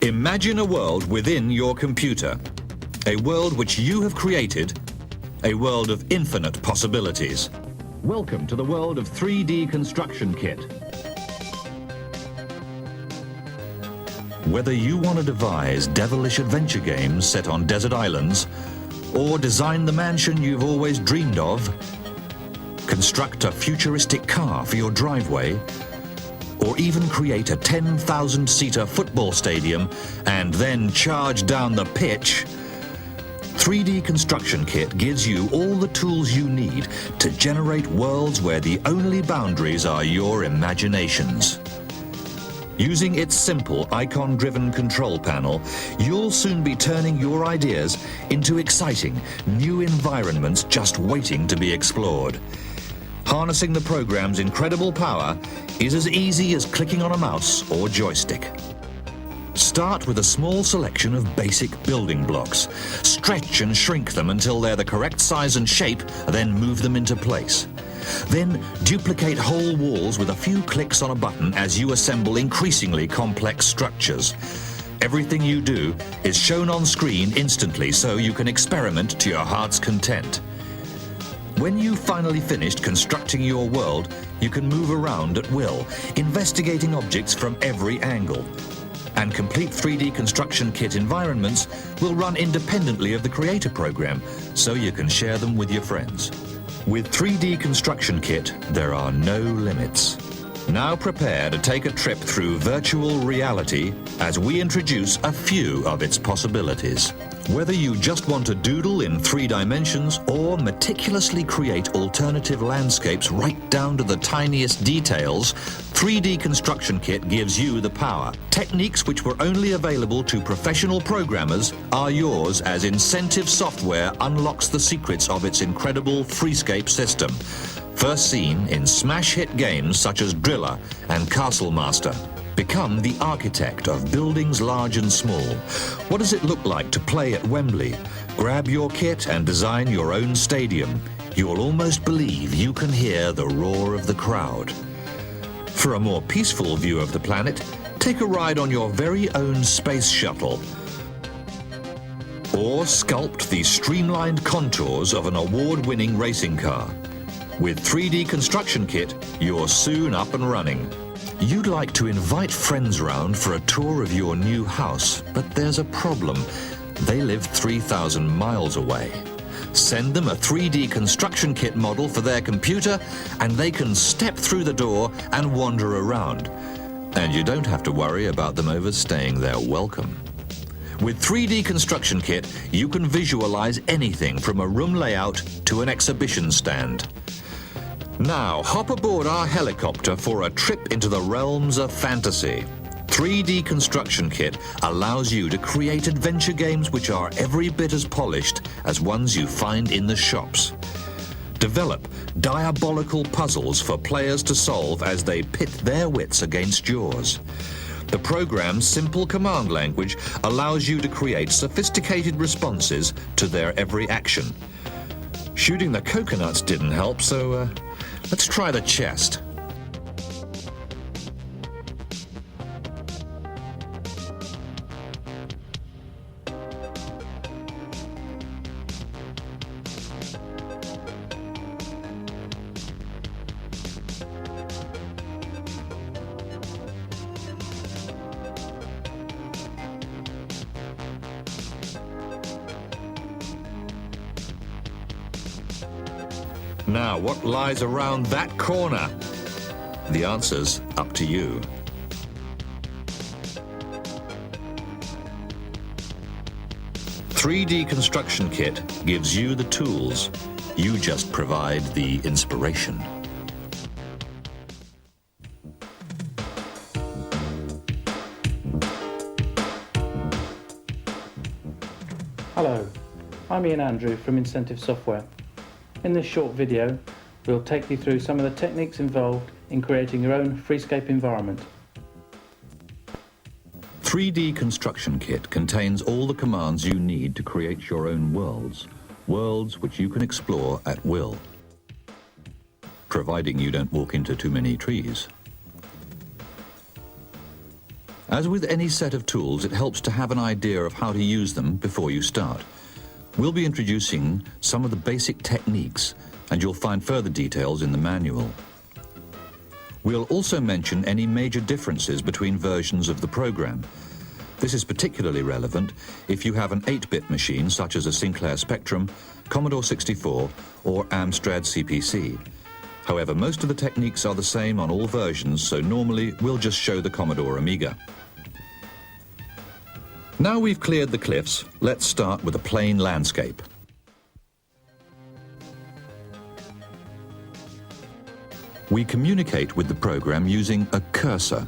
Imagine a world within your computer, a world which you have created, a world of infinite possibilities. Welcome to the world of 3D Construction Kit. Whether you want to devise devilish adventure games set on desert islands, or design the mansion you've always dreamed of, construct a futuristic car for your driveway, or even create a 10,000-seater football stadium and then charge down the pitch, 3D Construction Kit gives you all the tools you need to generate worlds where the only boundaries are your imaginations. Using its simple icon-driven control panel, you'll soon be turning your ideas into exciting, new environments just waiting to be explored. Harnessing the program's incredible power is as easy as clicking on a mouse or joystick. Start with a small selection of basic building blocks. Stretch and shrink them until they're the correct size and shape, then move them into place. Then duplicate whole walls with a few clicks on a button as you assemble increasingly complex structures. Everything you do is shown on screen instantly so you can experiment to your heart's content. When you've finally finished constructing your world, you can move around at will, investigating objects from every angle. And complete 3D Construction Kit environments will run independently of the Creator program, so you can share them with your friends. With 3D Construction Kit, there are no limits. Now prepare to take a trip through virtual reality as we introduce a few of its possibilities. Whether you just want to doodle in 3 dimensions or meticulously create alternative landscapes right down to the tiniest details, 3D Construction Kit gives you the power. Techniques which were only available to professional programmers are yours as Incentive Software unlocks the secrets of its incredible Freescape system. First seen in smash hit games such as Driller and Castle Master. Become the architect of buildings large and small. What does it look like to play at Wembley? Grab your kit and design your own stadium. You'll almost believe you can hear the roar of the crowd. For a more peaceful view of the planet, take a ride on your very own space shuttle. Or sculpt the streamlined contours of an award-winning racing car. With 3D Construction Kit, you're soon up and running. You'd like to invite friends round for a tour of your new house, but there's a problem. They live 3,000 miles away. Send them a 3D Construction Kit model for their computer, and they can step through the door and wander around. And you don't have to worry about them overstaying their welcome. With 3D Construction Kit, you can visualize anything from a room layout to an exhibition stand. Now, hop aboard our helicopter for a trip into the realms of fantasy. 3D Construction Kit allows you to create adventure games which are every bit as polished as ones you find in the shops. Develop diabolical puzzles for players to solve as they pit their wits against yours. The program's simple command language allows you to create sophisticated responses to their every action. Shooting the coconuts didn't help, so let's try the chest. Now, what lies around that corner? The answer's up to you. "3D Construction Kit" gives you the tools. You just provide the inspiration. Hello, I'm Ian Andrew from Incentive Software. In this short video, we'll take you through some of the techniques involved in creating your own Freescape environment. 3D Construction Kit contains all the commands you need to create your own worlds which you can explore at will, providing you don't walk into too many trees. As with any set of tools, it helps to have an idea of how to use them before you start. We'll be introducing some of the basic techniques, and you'll find further details in the manual. We'll also mention any major differences between versions of the program. This is particularly relevant if you have an 8-bit machine such as a Sinclair Spectrum, Commodore 64 or Amstrad CPC. However, most of the techniques are the same on all versions, so normally we'll just show the Commodore Amiga. Now we've cleared the cliffs, let's start with a plain landscape. We communicate with the program using a cursor.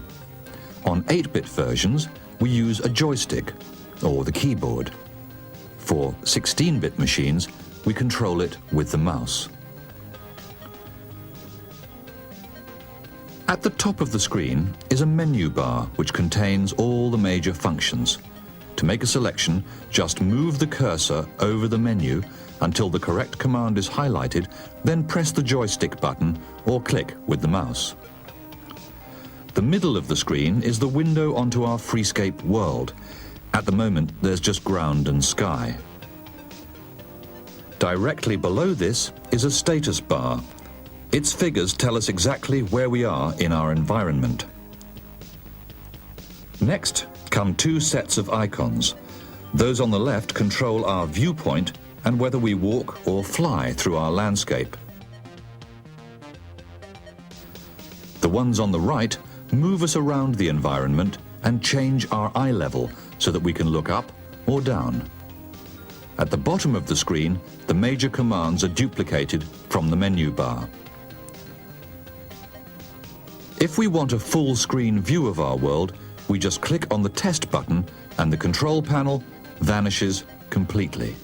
On 8-bit versions, we use a joystick or the keyboard. For 16-bit machines, we control it with the mouse. At the top of the screen is a menu bar which contains all the major functions. To make a selection, just move the cursor over the menu until the correct command is highlighted, then press the joystick button or click with the mouse. The middle of the screen is the window onto our Freescape world. At the moment, there's just ground and sky. Directly below this is a status bar. Its figures tell us exactly where we are in our environment. Next come 2 sets of icons. Those on the left control our viewpoint and whether we walk or fly through our landscape. The ones on the right move us around the environment and change our eye level so that we can look up or down. At the bottom of the screen, the major commands are duplicated from the menu bar. If we want a full screen view of our world, we just click on the test button and the control panel vanishes completely.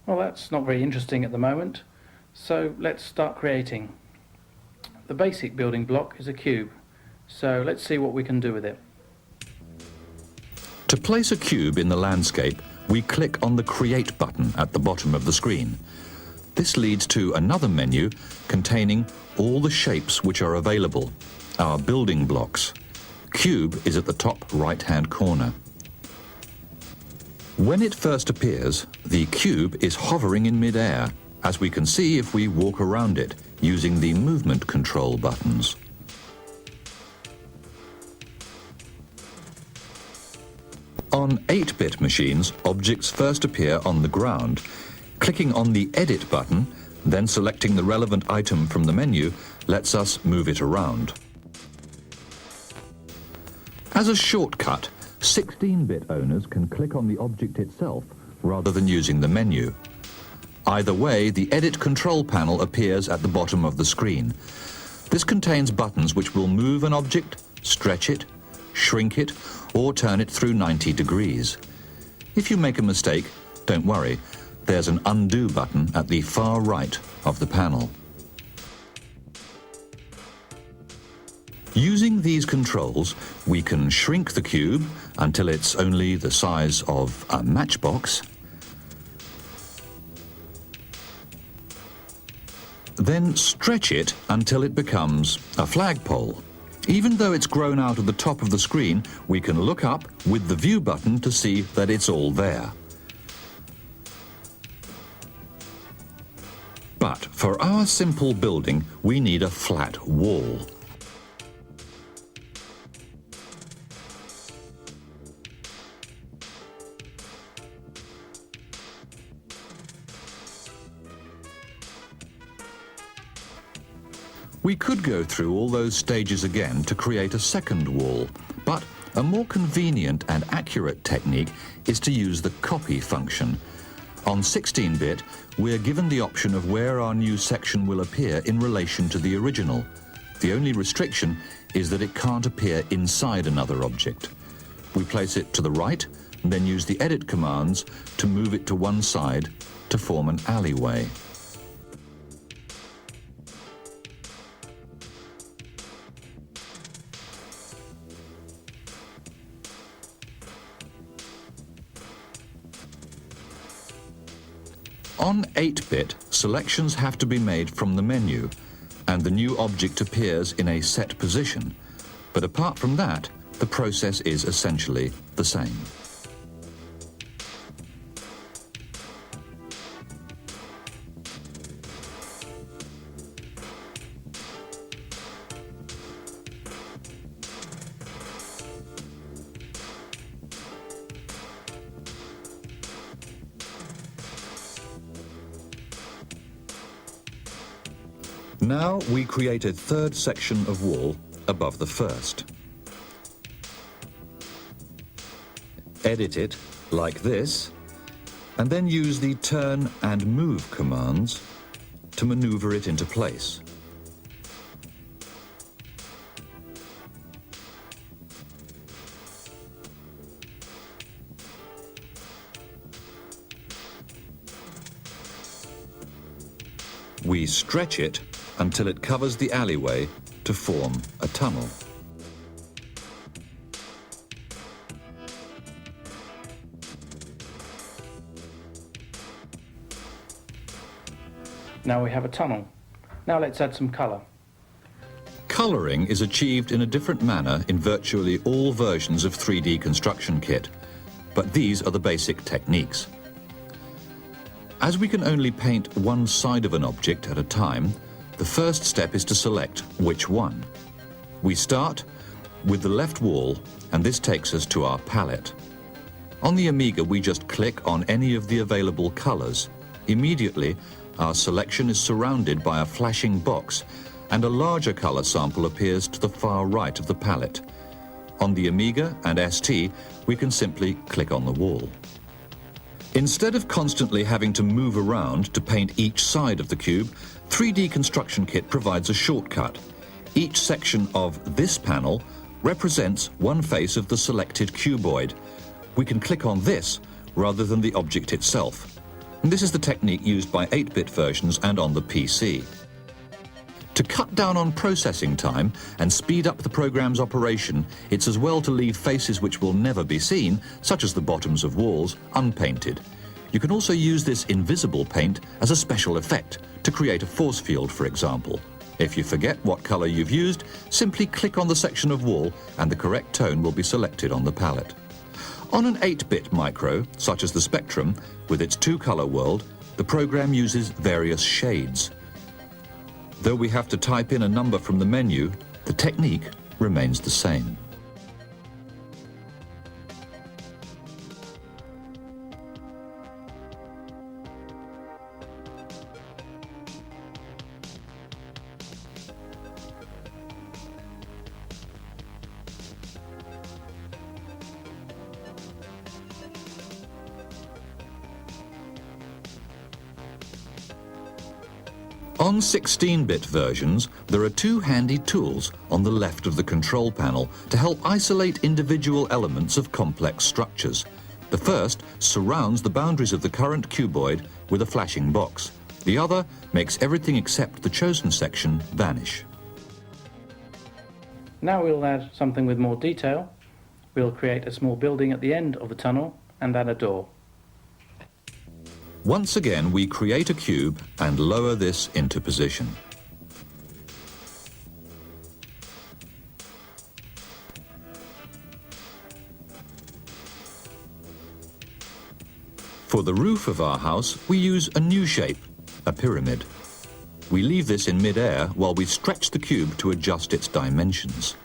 Well, that's not very interesting at the moment, so let's start creating. The basic building block is a cube, so let's see what we can do with it. To place a cube in the landscape, we click on the Create button at the bottom of the screen. This leads to another menu containing all the shapes which are available, our building blocks. Cube is at the top right-hand corner. When it first appears, the cube is hovering in mid-air, as we can see if we walk around it using the movement control buttons. On 8-bit machines, objects first appear on the ground. Clicking on the Edit button, then selecting the relevant item from the menu, lets us move it around. As a shortcut, 16-bit owners can click on the object itself rather than using the menu. Either way, the Edit control panel appears at the bottom of the screen. This contains buttons which will move an object, stretch it, shrink it, or turn it through 90 degrees. If you make a mistake, don't worry, there's an Undo button at the far right of the panel. Using these controls, we can shrink the cube until it's only the size of a matchbox, then stretch it until it becomes a flagpole. Even though it's grown out of the top of the screen, we can look up with the View button to see that it's all there. But for our simple building, we need a flat wall. We could go through all those stages again to create a second wall, but a more convenient and accurate technique is to use the copy function. On 16-bit, we're given the option of where our new section will appear in relation to the original. The only restriction is that it can't appear inside another object. We place it to the right and then use the edit commands to move it to one side to form an alleyway. On 8-bit, selections have to be made from the menu, and the new object appears in a set position. But apart from that, the process is essentially the same. Now we create a third section of wall above the first. Edit it like this, and then use the turn and move commands to maneuver it into place. We stretch it until it covers the alleyway to form a tunnel. Now we have a tunnel. Now let's add some colour. Colouring is achieved in a different manner in virtually all versions of 3D Construction Kit, but these are the basic techniques. As we can only paint one side of an object at a time, the first step is to select which one. We start with the left wall, and this takes us to our palette. On the Amiga, we just click on any of the available colours. Immediately, our selection is surrounded by a flashing box, and a larger colour sample appears to the far right of the palette. On the Amiga and ST, we can simply click on the wall. Instead of constantly having to move around to paint each side of the cube, 3D Construction Kit provides a shortcut. Each section of this panel represents one face of the selected cuboid. We can click on this rather than the object itself. And this is the technique used by 8-bit versions and on the PC. To cut down on processing time and speed up the program's operation, it's as well to leave faces which will never be seen, such as the bottoms of walls, unpainted. You can also use this invisible paint as a special effect to create a force field, for example. If you forget what colour you've used, simply click on the section of wall and the correct tone will be selected on the palette. On an 8-bit micro, such as the Spectrum, with its 2-colour world, the program uses various shades. Though we have to type in a number from the menu, the technique remains the same. On 16-bit versions, there are two handy tools on the left of the control panel to help isolate individual elements of complex structures. The first surrounds the boundaries of the current cuboid with a flashing box. The other makes everything except the chosen section vanish. Now we'll add something with more detail. We'll create a small building at the end of the tunnel and add a door. Once again, we create a cube and lower this into position. For the roof of our house, we use a new shape, a pyramid. We leave this in mid-air while we stretch the cube to adjust its dimensions.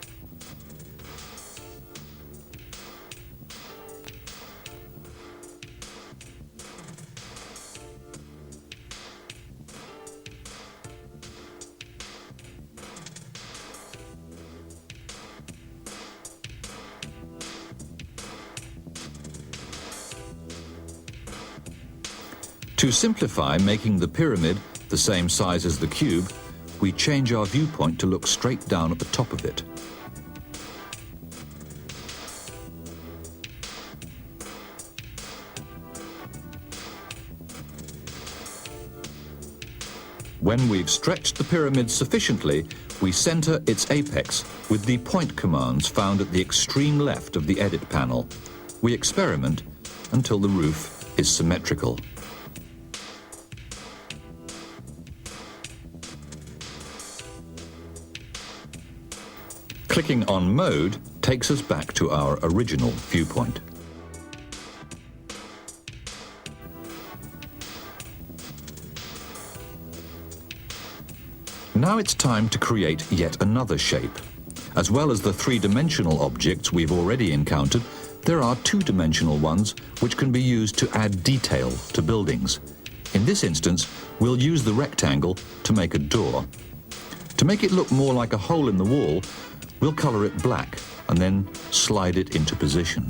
To simplify making the pyramid the same size as the cube, we change our viewpoint to look straight down at the top of it. When we've stretched the pyramid sufficiently, we center its apex with the point commands found at the extreme left of the edit panel. We experiment until the roof is symmetrical. Clicking on Mode takes us back to our original viewpoint. Now it's time to create yet another shape. As well as the three-dimensional objects we've already encountered, there are two-dimensional ones which can be used to add detail to buildings. In this instance, we'll use the rectangle to make a door. To make it look more like a hole in the wall, we'll colour it black and then slide it into position.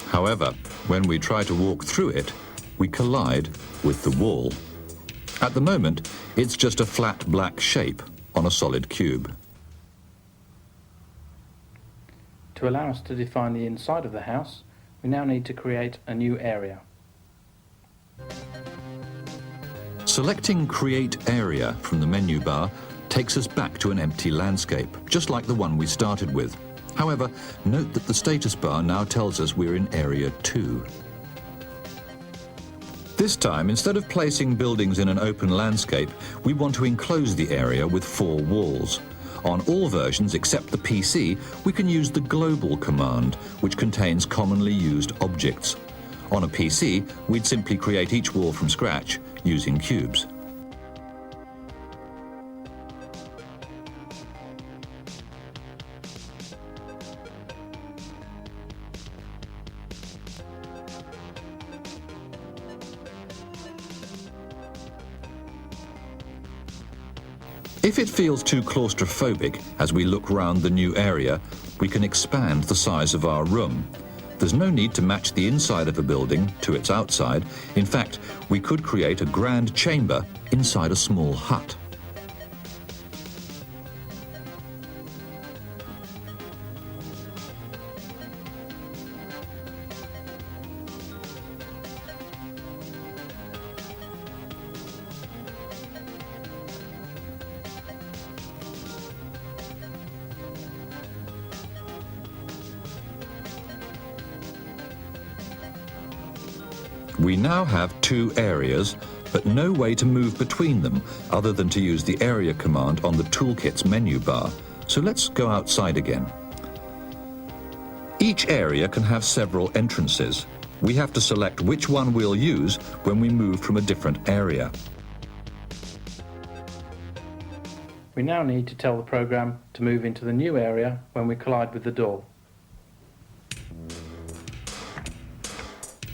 However, when we try to walk through it, we collide with the wall. At the moment, it's just a flat black shape on a solid cube. To allow us to define the inside of the house, we now need to create a new area. Selecting Create Area from the menu bar takes us back to an empty landscape, just like the one we started with. However, note that the status bar now tells us we're in Area 2. This time, instead of placing buildings in an open landscape, we want to enclose the area with 4 walls. On all versions except the PC, we can use the Global command, which contains commonly used objects. On a PC, we'd simply create each wall from scratch using cubes. If it feels too claustrophobic as we look round the new area, we can expand the size of our room. There's no need to match the inside of a building to its outside. In fact, we could create a grand chamber inside a small hut. We now have 2 areas, but no way to move between them other than to use the Area command on the Toolkit's menu bar. So let's go outside again. Each area can have several entrances. We have to select which one we'll use when we move from a different area. We now need to tell the program to move into the new area when we collide with the door.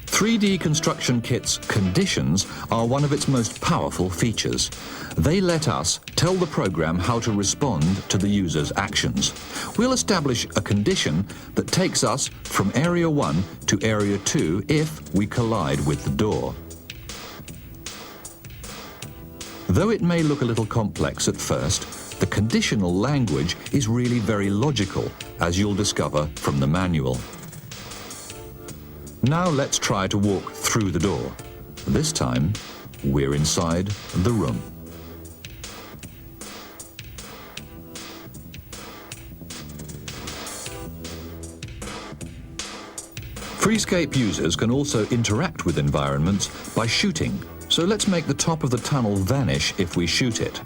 3D Construction Kit's conditions are one of its most powerful features. They let us tell the program how to respond to the user's actions. We'll establish a condition that takes us from Area 1 to Area 2 if we collide with the door. Though it may look a little complex at first, the conditional language is really very logical, as you'll discover from the manual. Now let's try to walk through the door. This time, we're inside the room. Freescape users can also interact with environments by shooting, so let's make the top of the tunnel vanish if we shoot it.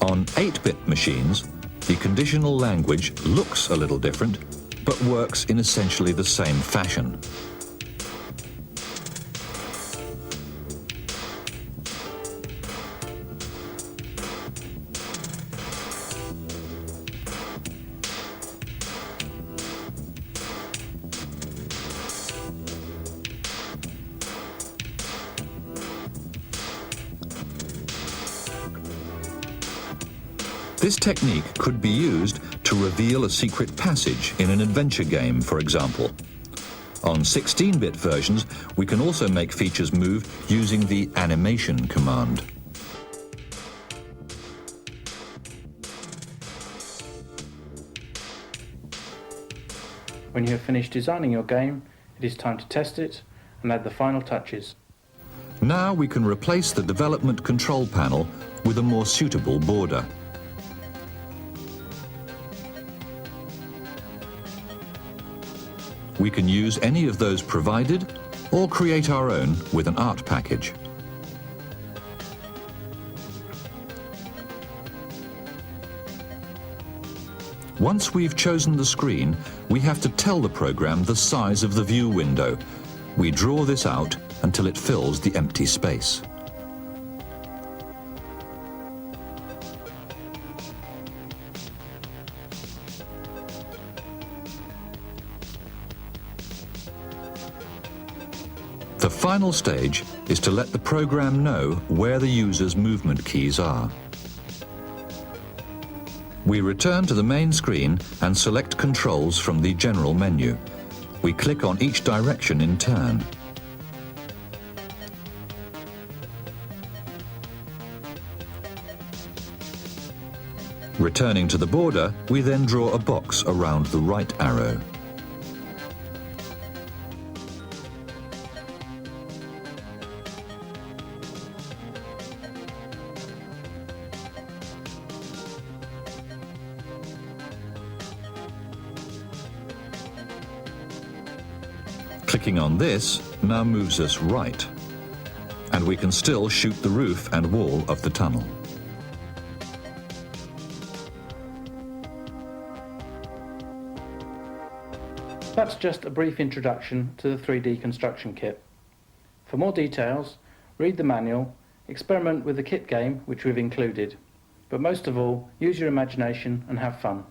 On 8-bit machines, the conditional language looks a little different, but works in essentially the same fashion. This technique could be used to reveal a secret passage in an adventure game, for example. On 16-bit versions, we can also make features move using the animation command. When you have finished designing your game, it is time to test it and add the final touches. Now we can replace the development control panel with a more suitable border. We can use any of those provided or create our own with an art package. Once we've chosen the screen, we have to tell the program the size of the view window. We draw this out until it fills the empty space. The final stage is to let the program know where the user's movement keys are. We return to the main screen and select controls from the general menu. We click on each direction in turn. Returning to the border, we then draw a box around the right arrow. Clicking on this now moves us right, and we can still shoot the roof and wall of the tunnel. That's just a brief introduction to the 3D construction kit. For more details, read the manual, experiment with the kit game which we've included, but most of all, use your imagination and have fun.